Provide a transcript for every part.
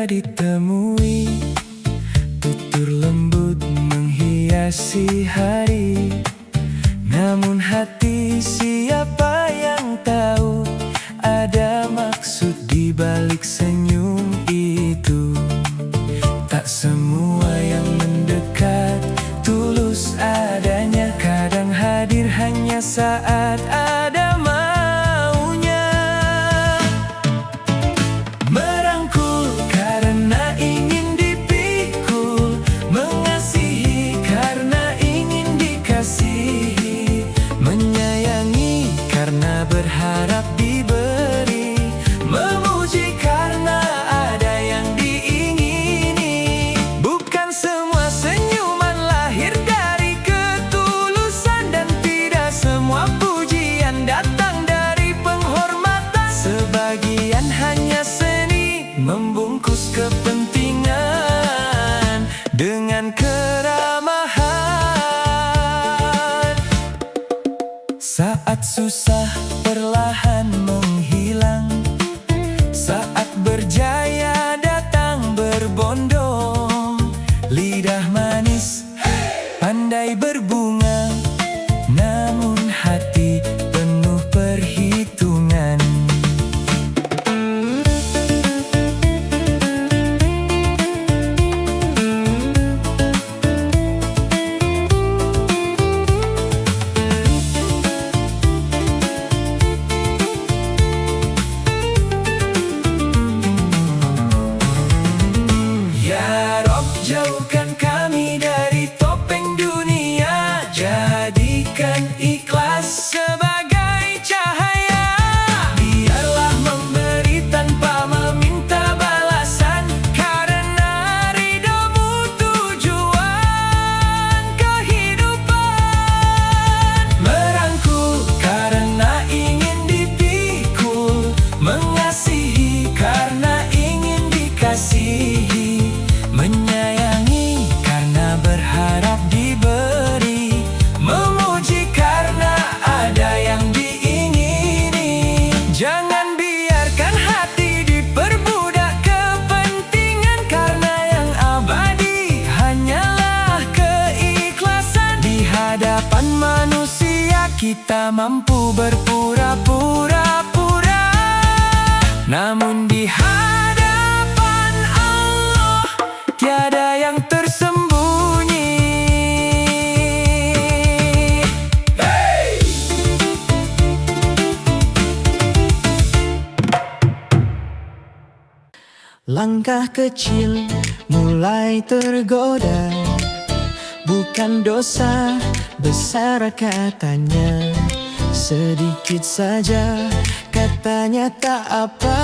ditemui, tutur lembut menghiasi hari. Namun hati siapa yang tahu, ada maksud di balik senyum itu. Tak semua yang mendekat tulus adanya, kadang hadir hanya saat ada maunya. Merangkul karena ingin dipikul, mengasihi karena ingin dikasihi, menyayangi karena berharap diberi, memuji karena ada yang diingini. Bukan semua senyuman lahir dari ketulusan, dan tidak semua pujian datang dari penghormatan. Sebagian hanya seni membungkus kepentingan dengan keramahan. Saat susah perlahan menghilang, saat berjaya datang berbondong. Lidah manis pandai berbunga, namun hati penuh perhitungan. Ya Rob, jauhkan kami dari topeng dunia, jadikan ikhlas sebagai cahaya. Biarlah memberi tanpa meminta balasan, karena ridhomu tujuan kehidupan. Merangkul karena ingin dipikul, mengasihi karena ingin dikasihi, menyayangi karena berharap diberi, memuji karena ada yang diingini. Jangan biarkan hati diperbudak kepentingan, karena yang abadi hanyalah keikhlasan. Di hadapan manusia kita mampu berpura-pura, namun di hadapan Allah tiada yang tersembunyi. Hey! Langkah kecil mulai tergoda, bukan dosa besar katanya. Sedikit saja katanya tak apa,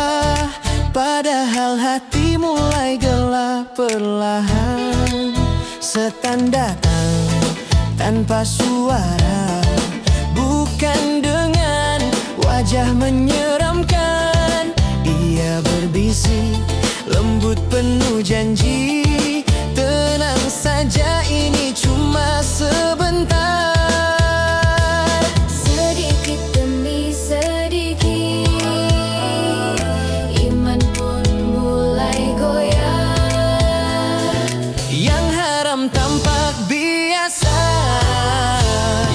padahal hati mulai gelap perlahan. Setan datang tanpa suara, bukan dengan wajah menyeramkan. Ia berbisik lembut penuh janji, tenang saja ini cuma sebentar. Sedikit demi sedikit, iman pun mulai goyah. Yang haram tampak biasa,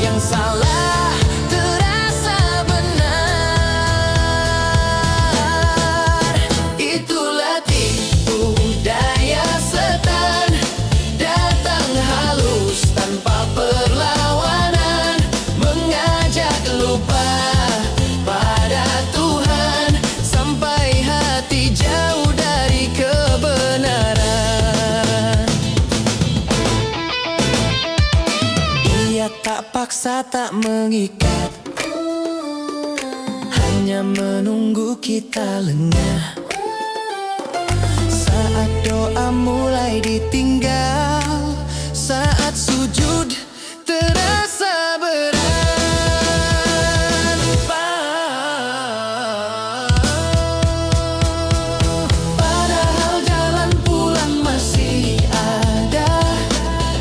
yang salah terasa benar. Itulah tipu daya setan, datang halus tanpa perlawanan, mengajak lupa pada Tuhan, sampai hati jauh dari kebenaran. Ia tak paksa, tak mengikat, hanya menunggu kita lengah. Saat doa mulai ditinggal, saat sujud terasa berat. Padahal jalan pulang masih ada,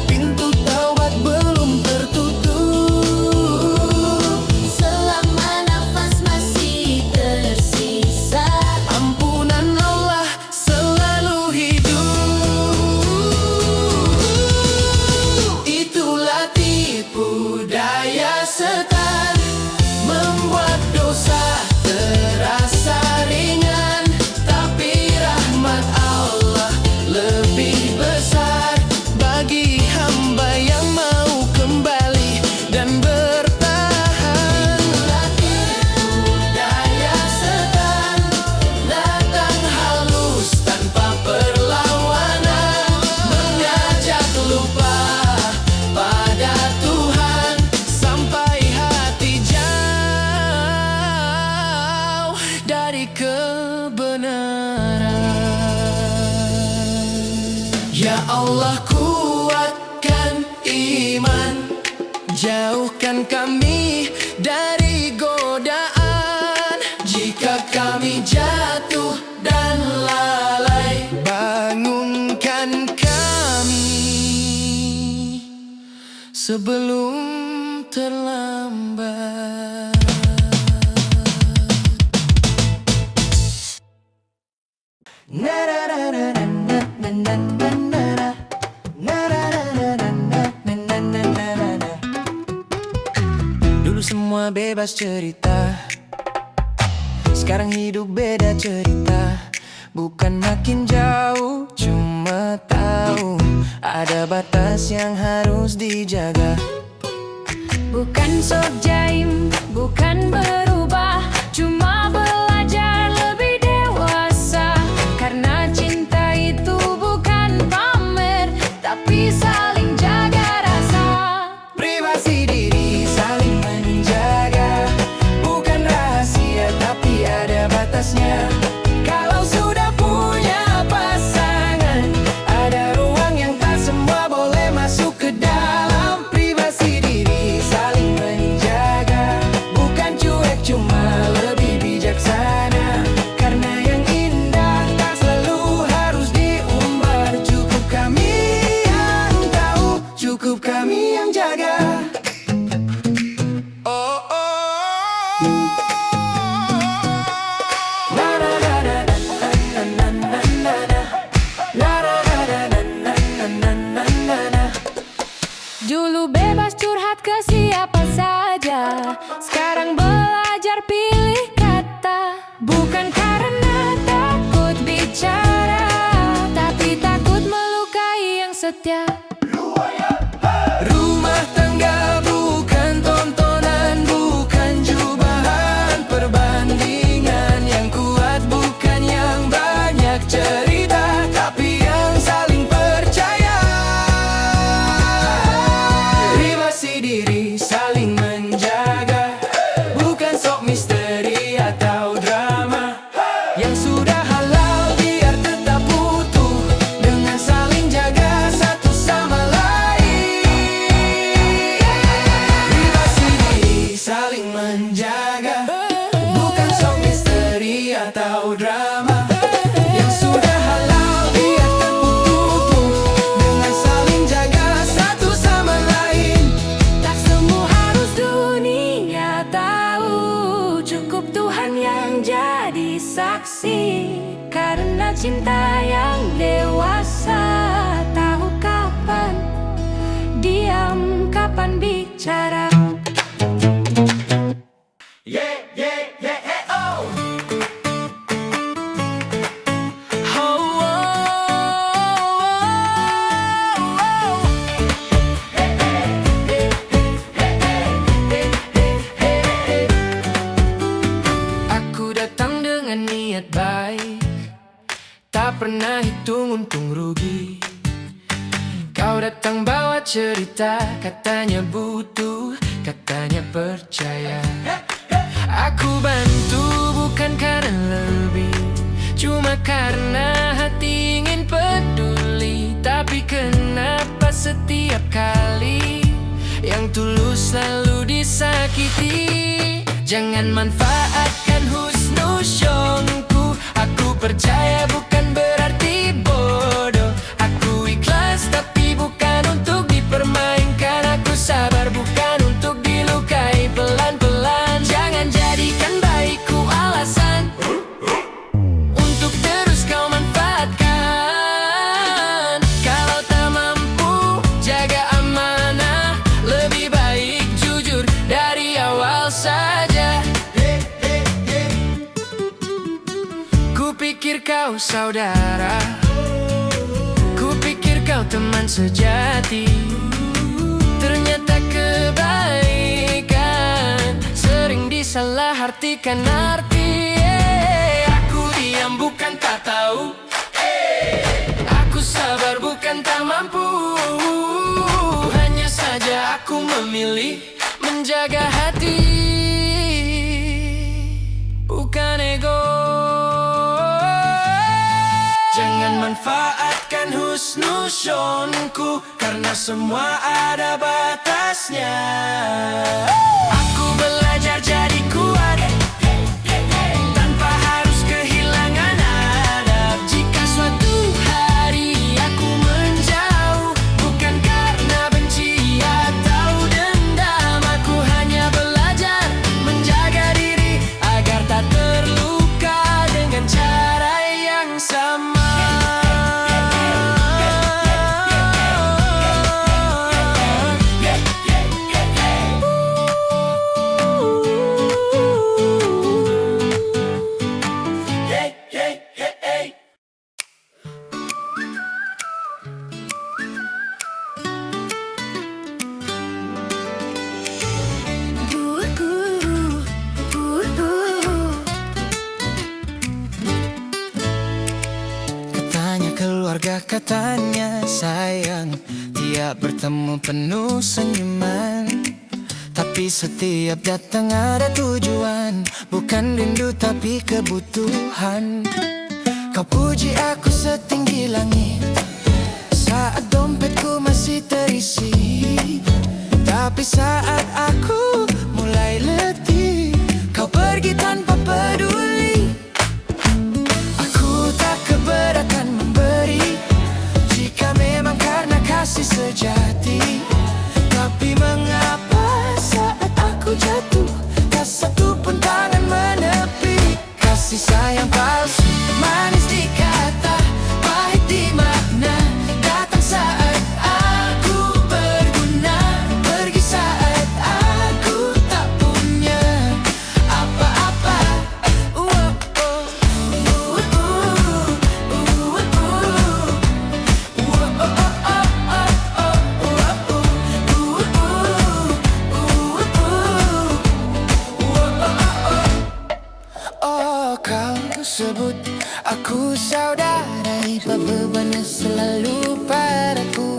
pintu taubat belum tertutup. Selama nafas masih tersisa, Ampunan Allah selalu selamatkan kami dari godaan. Jika kami jatuh dan lalai, bangunkan kami sebelum terlambat. Dulu semua bebas cerita, sekarang hidup beda cerita. Bukan makin jauh, cuma tahu ada batas yang harus dijaga. Bukan sok jaim, bukan berubah, cuma belajar lebih dewasa. Karena cinta itu bukan pamer, tapi saling jaga rasa. Privasi diri saling menjaga, bukan rahasia tapi ada batasnya. Kalau sudah punya pasangan, ada ruang yang tak semua boleh masuk ke dalam. Privasi diri saling menjaga, bukan cuek cuma lebih bijaksana. Karena yang indah tak selalu harus diumbar. Cukup kami yang tahu, cukup kami yang jaga. Oh, oh. Na na na na na na na na na. Na na na na na na na na na. Dulu bebas curhat ke siapa saja, sekarang belajar pilih kata. Bukan karena takut bicara, tapi takut melukai yang setia. Rumah tangga bukan tontonan, bukan jubahan perbandingan. Yang kuat bukan yang banyak cerita, tapi yang saling percaya. Privasi diri saling menjaga, bukan sok misteri atau drama. Yang sudah halal biar tetap utuh, dengan saling jaga satu sama lain. Privasi diri saling menjaga, bukan sok misteri atau drama. Yang sudah halal biar tetap utuh, dengan saling jaga satu sama lain. Tak semua harus dunia tahu, cukup Tuhan yang jadi saksi. Karena cinta yang dewasa tahu kapan diam, kapan bicara. Yeah, yeah, yeah, yeah, oh. Oh, oh, oh, oh. Hey, hey, hey, hey, hey, hey, hey. Aku datang dengan niat baik, tak pernah hitung untung rugi. Kau datang bawa cerita, katanya butuh, katanya percaya. Aku bantu bukan karena lebih, cuma karena hati ingin peduli. Tapi kenapa setiap kali yang tulus selalu disakiti? Jangan manfaatkan husnusyonku. Aku percaya bukan berarti bodoh. Aku ikhlas tapi bukan untuk dipermainkan. Aku sabar bukan untuk dilukai pelan-pelan. Jangan jadikan baikku alasan untuk terus kau manfaatkan. Kalau tak mampu jaga amanah, lebih baik jujur dari awal saja. Kupikir kau saudara, kupikir kau teman sejati. Ternyata kebaikan sering disalahartikan arti. Aku diam bukan tak tahu, aku sabar bukan tak mampu. Hanya saja aku memilih menjaga hati, bukan ego. Jangan manfaatkan husnusyonku, karena semua ada batasnya. Aku belajar jadi kuat tanpa harus kehilangan adab. Jika suatu hari aku menjauh, bukan karena benci atau dendam, aku hanya belajar menjaga diri agar tak terluka dengan cara yang sama. Katanya keluarga, katanya sayang, tiap bertemu penuh senyuman. Tapi setiap datang ada tujuan, bukan rindu tapi kebutuhan. Kau puji aku setinggi langit saat dompetku masih terisi. Tapi saat aku mulai letih, kau pergi tanpa peduli. Aku tak keberatan memberi jika memang karena kasih sejati. Tapi mengapa saat aku jatuh, tak satu pun tangan menepi. Kasih sayang palsu, manis di kata, pahit di makna. Datang saat aku berguna, pergi saat aku tak punya apa-apa. Oh, kau sebut aku saudara, bebannya selalu padaku.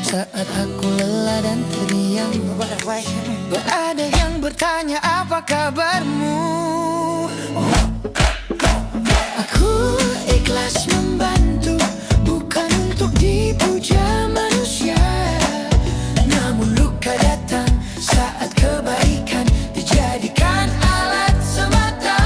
Saat aku lelah dan terdiam, ada yang bertanya apa kabarmu. Aku ikhlas membantu, bukan untuk dipuja manusia. Namun luka datang saat kebaikan dijadikan alat semata.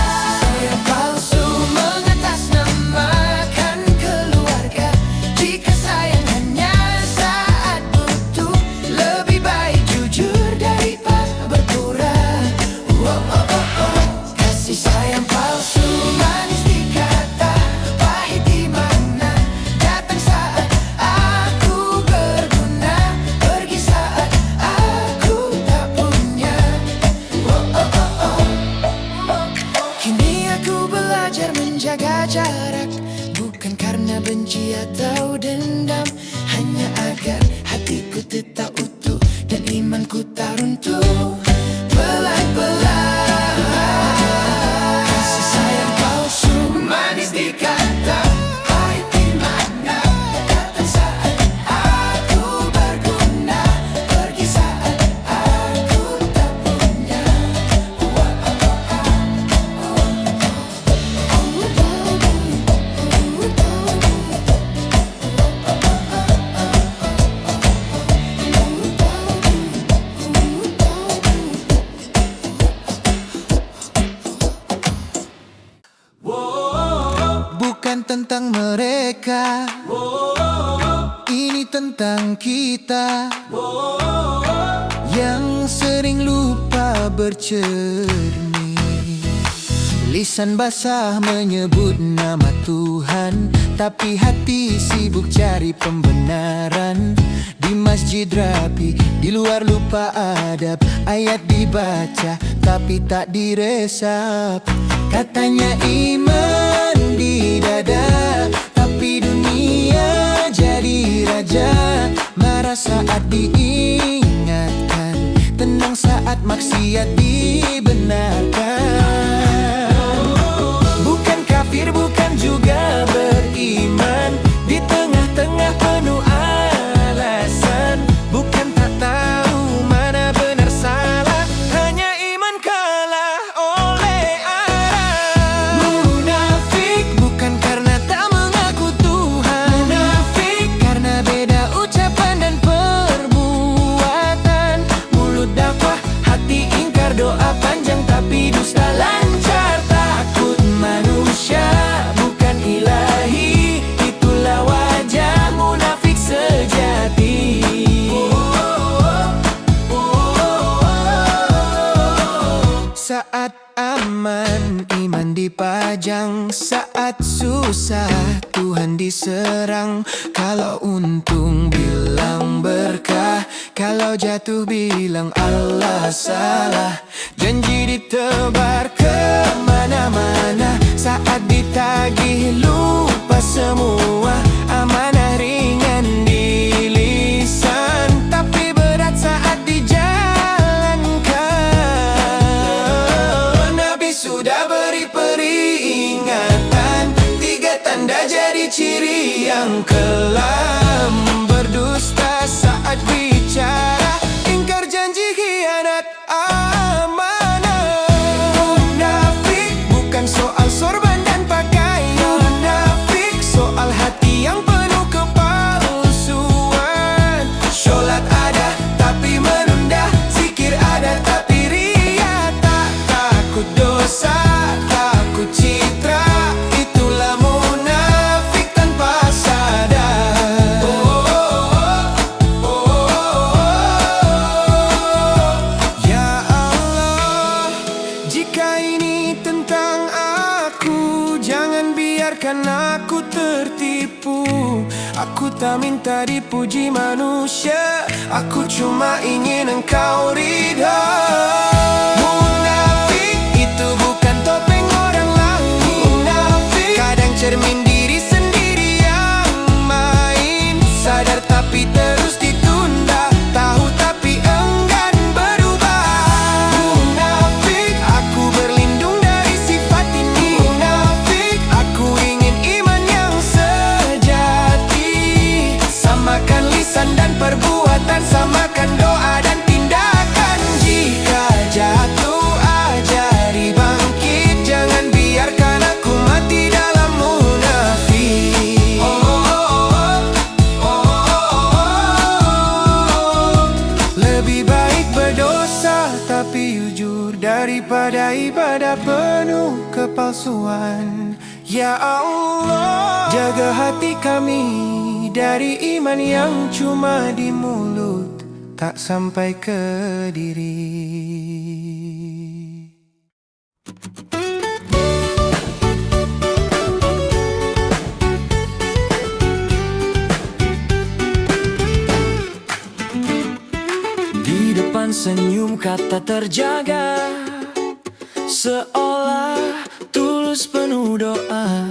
Kasih sayang palsu mengatasnamakan keluarga. Jika sayang hanya saat butuh, lebih baik jujur daripada berpura. Kasih sayang palsu, manis di kata, pahit di makna. Datang saat aku berguna, pergi saat aku tak punya. Kini aku belajar menjaga jarak, bukan karena benci atau dendam, hanya agar hatiku tetap utuh dan imanku tak runtuh pelan-pelan. Kasih sayang palsu, manis di kata, pahit di makna. Datang saat aku berguna, pergi saat aku tak punya. Bukan tentang mereka, ini tentang kita yang sering lupa bercermin. Lisan basah menyebut nama Tuhan, tapi hati sibuk cari pembenaran. Di masjid rapi, di luar lupa adab. Ayat dibaca, tapi tak diresap. Katanya iman di dada, tapi dunia jadi raja. Marah saat diingatkan, tenang saat maksiat dibenarkan. Bukan kafir, bukan juga beriman, di tengah-tengah penuh alasan. Bukan tak tahu mana benar salah, hanya iman kalah oleh arah. Munafik bukan karena tak mengaku saat aman, iman dipajang. Saat susah, Tuhan diserang. Kalau untung bilang berkah, kalau jatuh bilang Allah salah. Janji ditebar kemana-mana, saat ditagih lupa semua. Amanah ringan di lisan, tapi berat saat dijalankan. Nabi sudah beri peringatan, 3 tanda jadi ciri yang kelam. Berdusta saat bicara, ingkar janji, khianat amanah. Munafik bukan soal sorban dan pakaian, munafik soal hati yang penuh kepalsuan. Sholat ada tapi menunda, zikir ada tapi ria. Tak takut dosa, takut citra, itulah munafik tanpa sadar. Ya Allah, jika ini tentang aku, jangan biarkan aku tertipu. Aku tak minta dipuji manusia, aku cuma ingin engkau ridha. Munafik itu bukan topeng orang lain, munafik kadang cermin diri sendiri yang main. Sadar tapi terus ditunda, tahu tapi enggan berubah. Munafik, aku berlindung dari sifat ini. Munafik, aku ingin iman yang sejati. Samakan lisan dan perbuatan, samakan doa dan tindakan. Jika jatuh ajari bangkit, jangan biarkan aku mati dalam munafik. Lebih baik berdosa tapi jujur daripada ibadah penuh kepalsuan. Ya Allah, jaga hati kami dari iman yang cuma di mulut, tak sampai ke diri. Di depan senyum kata terjaga, seolah tulus penuh doa.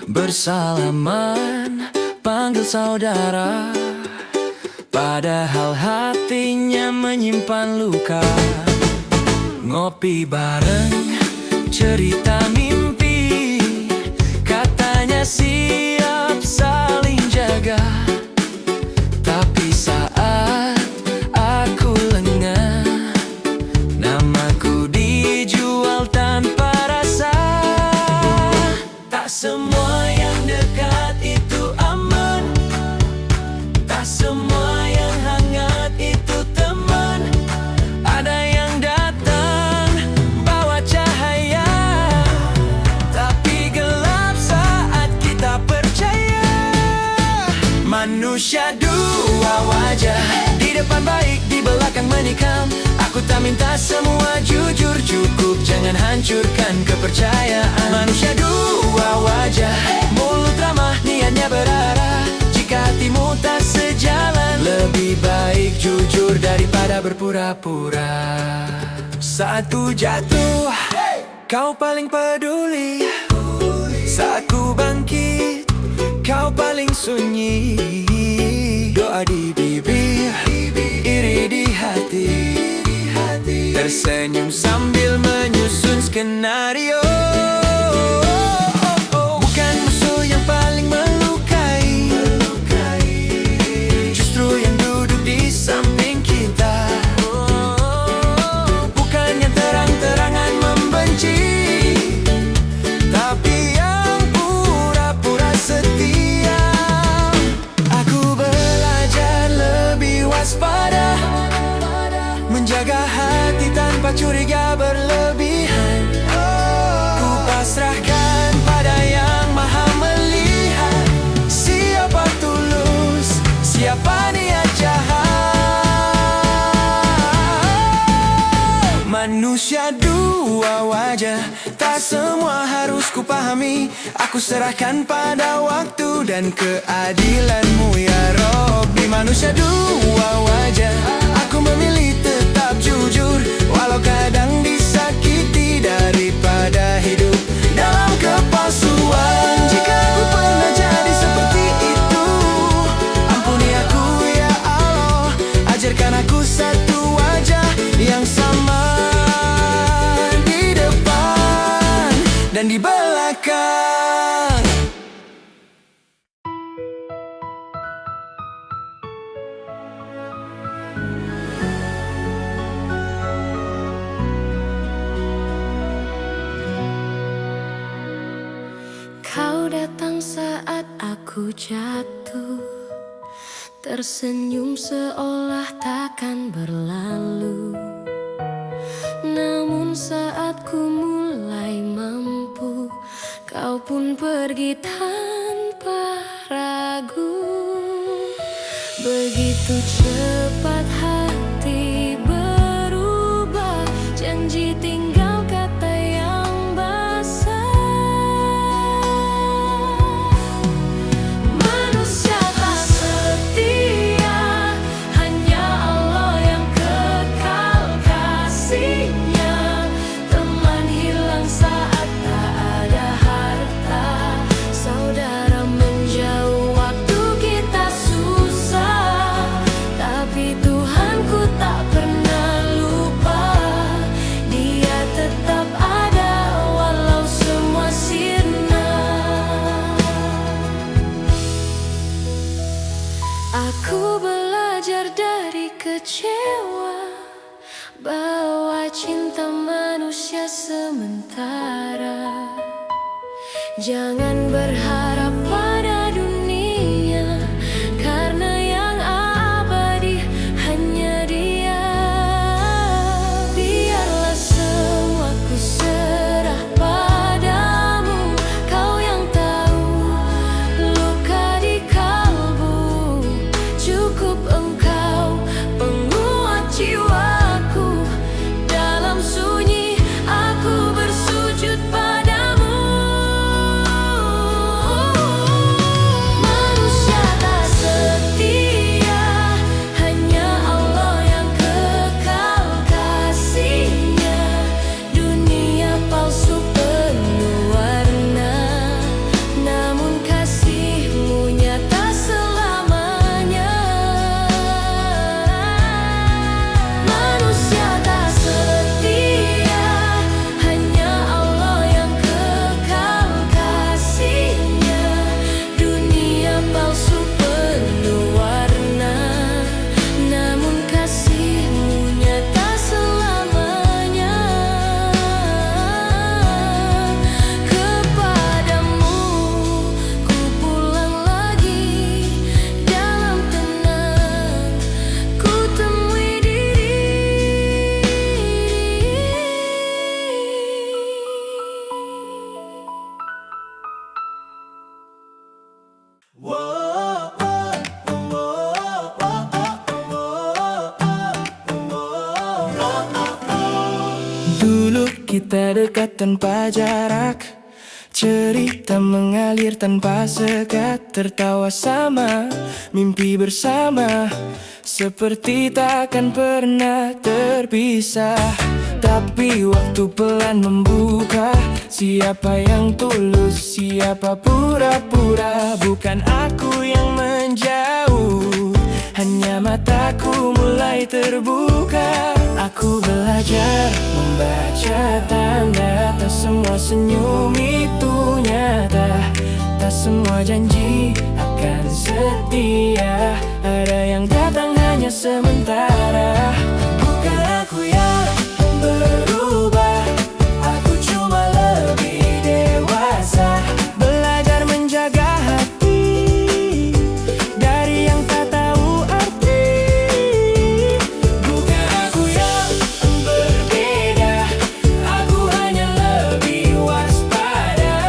Bersalaman panggil saudara, padahal hatinya menyimpan luka. Ngopi bareng, cerita mimpi, katanya siap saling jaga. Tapi saat aku lengah, namaku dijual tanpa rasa. Tak semua yang dekat itu aman, tak semua yang hangat itu teman. Ada yang datang bawa cahaya, tapi gelap saat kita percaya. Manusia dua wajah, di depan baik, di belakang menikam. Aku tak minta semua jujur, cukup jangan hancurkan kepercayaan. Manusia dua wajah, mulut ramah, niatnya berarah. Jika hatimu tak sejalan, lebih baik jujur daripada berpura-pura. Saat ku jatuh, kau paling peduli. Saat ku bangkit, kau paling sunyi. Doa di bibir, iri di hati, tersenyum sambil menyusun skenario. Bukan musuh yang paling melukai, justru yang duduk di samping kita. Bukan yang terang-terangan membenci, tapi yang pura-pura setia. Aku belajar lebih waspada, menjaga hati tanpa curiga berlebihan. Ku pasrahkan pada yang maha melihat, siapa tulus, siapa niat jahat. Manusia dua wajah, tak semua harus kupahami. Aku serahkan pada waktu dan keadilanmu ya Robbi. Manusia dua wajah, aku memilih tetap jujur, walau kadang disakiti daripada hidup dalam kepalsuan. Jika aku pernah jadi seperti itu, ampuni aku ya Allah. Ajarkan aku satu wajah yang sama di depan dan di belakang. Kau datang saat aku jatuh, tersenyum seolah takkan berlalu. Namun saat ku mulai mampu, kau pun pergi tanpa ragu. Begitu cepat hati berubah, janji tinggal kata yang basah. Manusia tak setia, hanya Allah yang kekal kasihnya. Teman hilang saat tak ada harta, saudara menjauh waktu kita susah. Tapi Tuhanku tak pernah lupa, Dia tetap ada walau semua sirna. Aku belajar dari kecewa bahwa cinta manusia sementara. Jangan berharap pada dunia, karena yang abadi hanya Dia. Biarlah semua ku serah padamu, Kau yang tahu luka di kalbu. Cukup Engkau penguat jiwaku, dalam sunyi aku bersujud padamu. Manusia tak setia, hanya Allah yang kekal kasihnya. Dunia palsu penuh warna, namun kasihmu nyata selamanya. Manusia tak setia, hanya Allah yang kekal kasihnya. Dunia palsu penuh warna, namun kasihmu nyata selamanya. Kepadamu ku pulang lagi, dalam tenang ku temui diri. Dulu kita dekat tanpa jarak, cerita mengalir tanpa sekat, tertawa sama, mimpi bersama, seperti takkan pernah terpisah. Tapi waktu pelan membuka, siapa yang tulus, siapa pura-pura. Bukan aku yang menjauh, hanya mataku mulai terbuka. Aku belajar membaca tanda, tak semua senyum itu nyata, tak semua janji akan setia. Ada yang datang hanya sementara. Bukan aku yang berubah, aku cuma lebih dewasa. Belajar menjaga hati dari yang tak tahu arti. Bukan aku yang berbeda, aku hanya lebih waspada.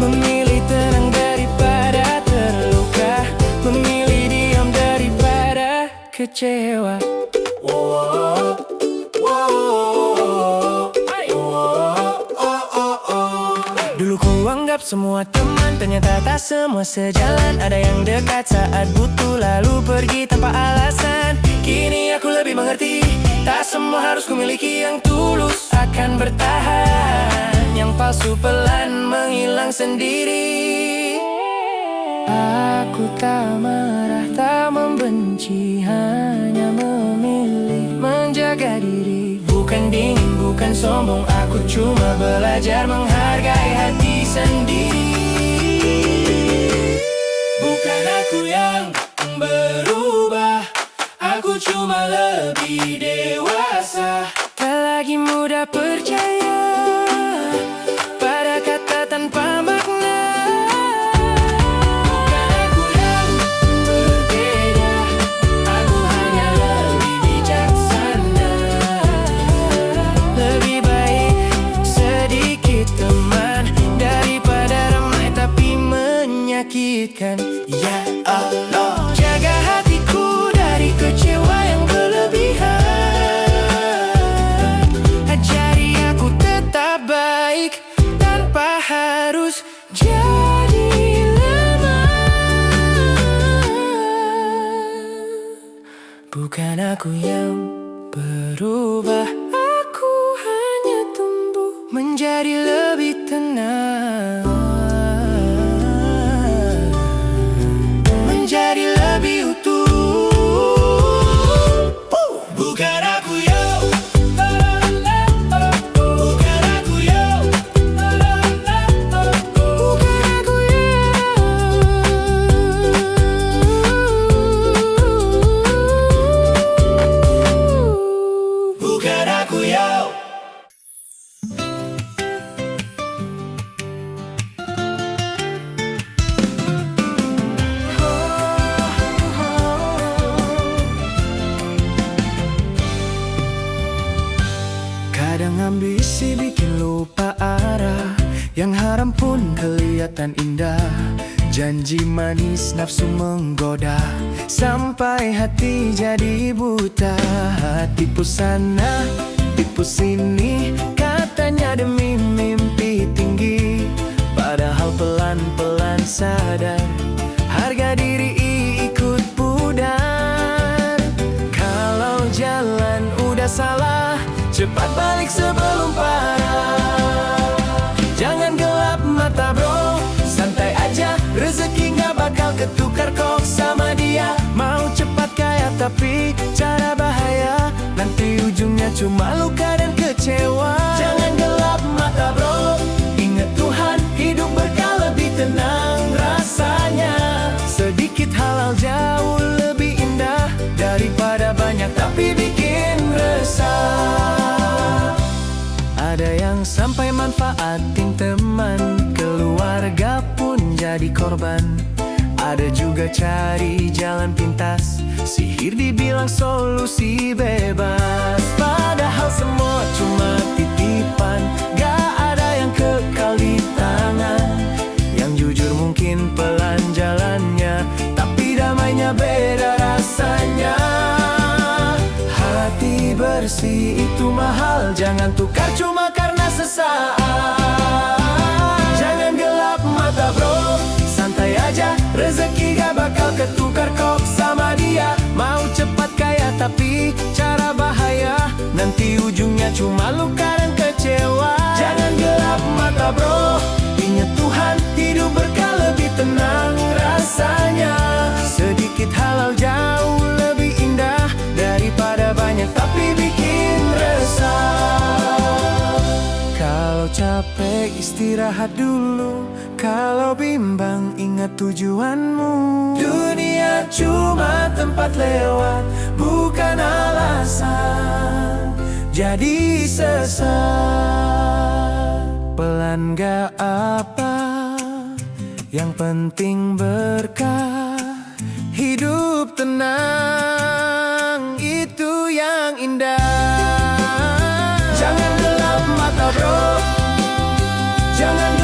Memilih tenang daripada terluka, memilih diam daripada kecewa. menganggap semua teman, ternyata tak semua sejalan. Ada yang dekat saat butuh, lalu pergi tanpa alasan. Kini aku lebih mengerti, tak semua harus kumiliki. Yang tulus akan bertahan, yang palsu pelan menghilang sendiri. Aku tak marah, tak membenci, hanya memilih menjaga diri. Bukan dingin, bukan sombong, aku cuma belajar menghargai hati sendiri. Bukan aku yang berubah, aku cuma lebih dewasa. Tak lagi mudah percaya pada kata tanpa makna. Bukan aku yang berbeda, aku hanya lebih bijaksana. Lebih baik sedikit teman daripada ramai tapi menyakitkan. Ya Allah, jaga hatiku dari kecewa yang berlebihan. Ajari aku tetap baik tanpa harus jadi lemah. Bukan aku yang berubah, aku hanya tumbuh menjadi lebih tenang, menjadi lebih utuh. Bukan aku yang, bukan aku yang, bukan aku yang, bukan aku yang. Kadang ambisi bikin lupa arah, yang haram pun kelihatan indah. Janji manis nafsu menggoda, sampai hati jadi buta. Tipu sana, tipu sini, katanya demi mimpi tinggi. Padahal pelan-pelan sadar, harga diri ikut pudar. Kalau jalan udah salah, cepat balik sebelum parah. Jangan gelap mata bro, santai aja, rezeki gak bakal ketukar kok sama dia. Mau cepat kaya tapi cara bahaya, nanti ujungnya cuma luka dan kecewa. Jangan gelap mata bro, ingat Tuhan, hidup berkah lebih tenang rasanya. Sedikit halal jauh lebih indah daripada banyak tapi bikin resah. Ada yang sampai manfaatin teman, keluarga pun jadi korban. Ada juga cari jalan pintas, sihir dibilang solusi bebas. Padahal semua cuma titipan, gak ada yang kekal di tangan. Yang jujur mungkin pelan jalannya, tapi damainya beda rasanya. Hati bersih itu mahal, jangan tukar cuma karena sesaat. Jangan gelap mata bro, santai aja, rezeki gak bakal ketukar kok sama dia. Mau cepat kaya tapi cara bahaya, nanti ujungnya cuma luka dan kecewa. Jangan gelap mata bro, ingat Tuhan, hidup berkah lebih tenang rasanya. Sedikit halal jauh lebih indah daripada banyak tapi bikin resah. Kalau capek istirahat dulu, kalau bimbang ingat tujuanmu. Dunia cuma tempat lewat, bukan alasan jadi sesat. Pelan gak apa, yang penting berkah. Hidup tenang, itu yang indah. Jangan gelap mata bro, jangan